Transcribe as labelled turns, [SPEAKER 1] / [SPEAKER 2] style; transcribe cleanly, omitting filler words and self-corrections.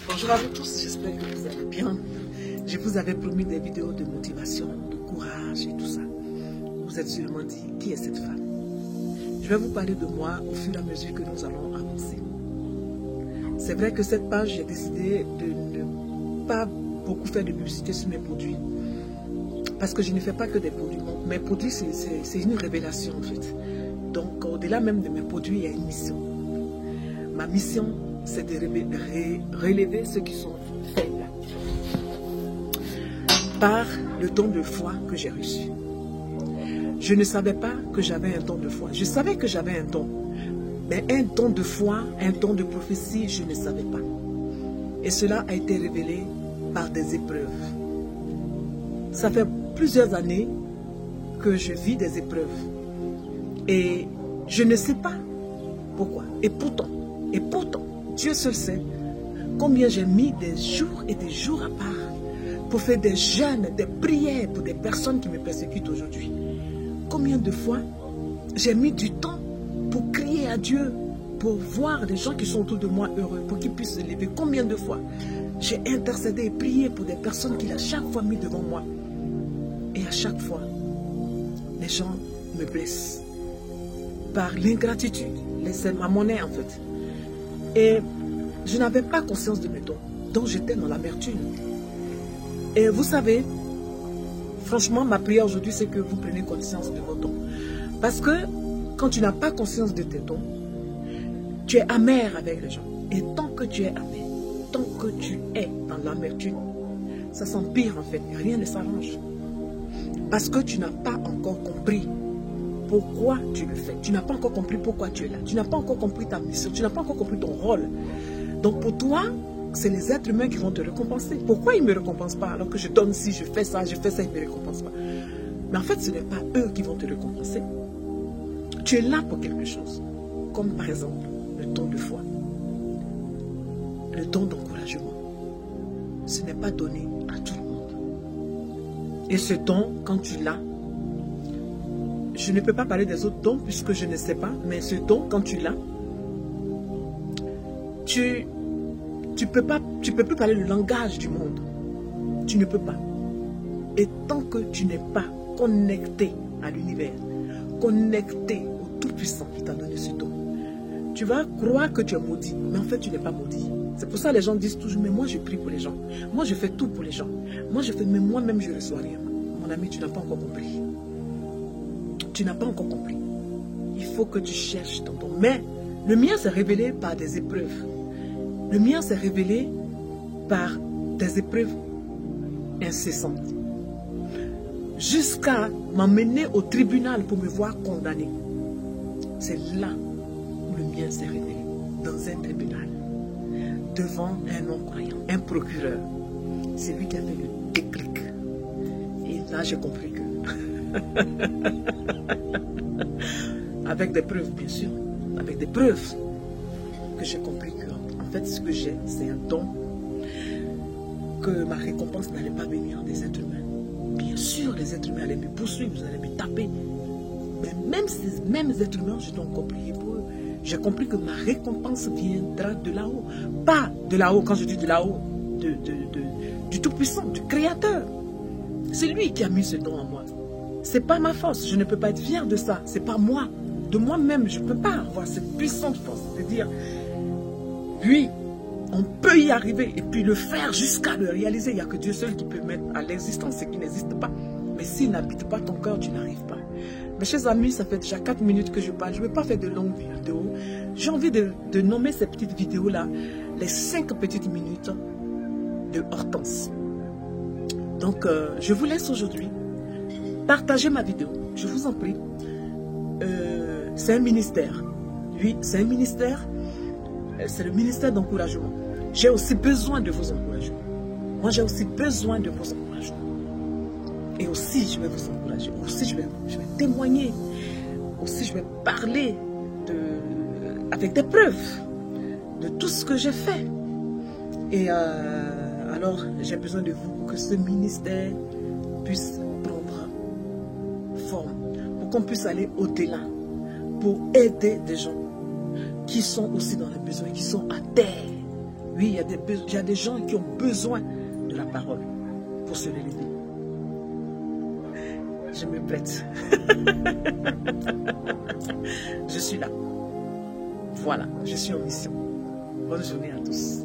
[SPEAKER 1] Bonjour à vous tous, j'espère que vous allez bien. Je vous avais promis des vidéos de motivation, de courage et tout ça. Vous êtes sûrement dit, qui est cette femme? Je vais vous parler de moi au fur et à mesure que nous allons avancer. C'est vrai que cette page, j'ai décidé de ne pas beaucoup faire de publicité sur mes produits. Parce que je ne fais pas que des produits. Mes produits, c'est une révélation en fait. Donc au-delà même de mes produits, il y a une mission. Ma mission, c'est de relever ceux qui sont faibles par le don de foi que j'ai reçu. Je ne savais pas que j'avais un don de foi. Je savais que j'avais un don. Mais un don de foi, un don de prophétie, je ne savais pas. Et cela a été révélé par des épreuves. Ça fait plusieurs années que je vis des épreuves. Et je ne sais pas pourquoi. Et pourtant, Dieu seul sait combien j'ai mis des jours et des jours à part pour faire des jeûnes, des prières pour des personnes qui me persécutent aujourd'hui. Combien de fois j'ai mis du temps pour crier à Dieu, pour voir les gens qui sont autour de moi heureux, pour qu'ils puissent se lever. Combien de fois j'ai intercédé et prié pour des personnes qu'il a chaque fois mis devant moi. Et à chaque fois, les gens me blessent par l'ingratitude. C'est ma monnaie en fait. Et je n'avais pas conscience de mes dons. Donc j'étais dans l'amertume. Et vous savez, franchement, ma prière aujourd'hui, c'est que vous preniez conscience de vos dons. Parce que quand tu n'as pas conscience de tes dons, tu es amer avec les gens. Et tant que tu es amer, tant que tu es dans l'amertume, ça s'empire en fait. Rien ne s'arrange. Parce que tu n'as pas encore compris pourquoi tu le fais. Tu n'as pas encore compris pourquoi tu es là. Tu n'as pas encore compris ta mission. Tu n'as pas encore compris ton rôle. Donc pour toi, c'est les êtres humains qui vont te récompenser. Pourquoi ils ne me récompensent pas alors que je donne ci, je fais ça, ils ne me récompensent pas? Mais en fait, ce n'est pas eux qui vont te récompenser. Tu es là pour quelque chose. Comme par exemple, le don de foi. Le don d'encouragement. Ce n'est pas donné à tout le monde. Et ce don, quand tu l'as, je ne peux pas parler des autres dons puisque je ne sais pas, mais ce don, quand tu l'as, tu peux plus parler le langage du monde. Tu ne peux pas. Et tant que tu n'es pas connecté à l'univers, connecté au Tout-Puissant qui t'a donné ce don, tu vas croire que tu es maudit, mais en fait tu n'es pas maudit. C'est pour ça que les gens disent toujours, mais moi je prie pour les gens. Moi je fais tout pour les gens. Moi je fais, mais moi-même je ne reçois rien. Mon ami, tu n'as pas encore compris. Tu n'as pas encore compris. Il faut que tu cherches ton don. Mais le mien s'est révélé par des épreuves. Le mien s'est révélé par des épreuves incessantes. Jusqu'à m'emmener au tribunal pour me voir condamné. C'est là où le mien s'est révélé. Dans un tribunal. Devant un non-croyant, un procureur. C'est lui qui a fait le déclic. Et là j'ai compris que... avec des preuves, bien sûr, avec des preuves, que j'ai compris que, en fait, ce que j'ai, c'est un don, que ma récompense n'allait pas venir des êtres humains. Bien sûr, les êtres humains allaient me poursuivre, ils allaient me taper. Mais même ces mêmes êtres humains, je dois encore prier pour eux. J'ai compris que ma récompense viendra de là-haut. Pas de là-haut, quand je dis de là-haut, du Tout-Puissant, du Créateur. C'est lui qui a mis ce don en moi. C'est pas ma force, je ne peux pas être fier de ça. C'est pas moi. De moi-même, je ne peux pas avoir cette puissante force. C'est-à-dire, oui, on peut y arriver et puis le faire jusqu'à le réaliser. Il n'y a que Dieu seul qui peut mettre à l'existence ce qui n'existe pas. Mais s'il n'habite pas ton cœur, tu n'arrives pas. Mes chers amis, ça fait déjà 4 minutes que je parle. Je ne vais pas faire de longues vidéos. J'ai envie de nommer ces petites vidéos-là les 5 petites minutes de Hortense. Donc, je vous laisse aujourd'hui. Partagez ma vidéo, je vous en prie. C'est un ministère. Oui, c'est un ministère. C'est le ministère d'encouragement. J'ai aussi besoin de vos encouragements. Moi, j'ai aussi besoin de vos encouragements. Et aussi, je vais vous encourager. Aussi, je vais témoigner. Aussi, je vais parler avec des preuves de tout ce que j'ai fait. Et alors, j'ai besoin de vous pour que ce ministère puisse prendre forme, pour qu'on puisse aller au-delà, pour aider des gens qui sont aussi dans les besoins, qui sont à terre, Oui, il y a des gens qui ont besoin de la parole pour se relever. Je me prête. Je suis là. Voilà, je suis en mission. Bonne journée à tous.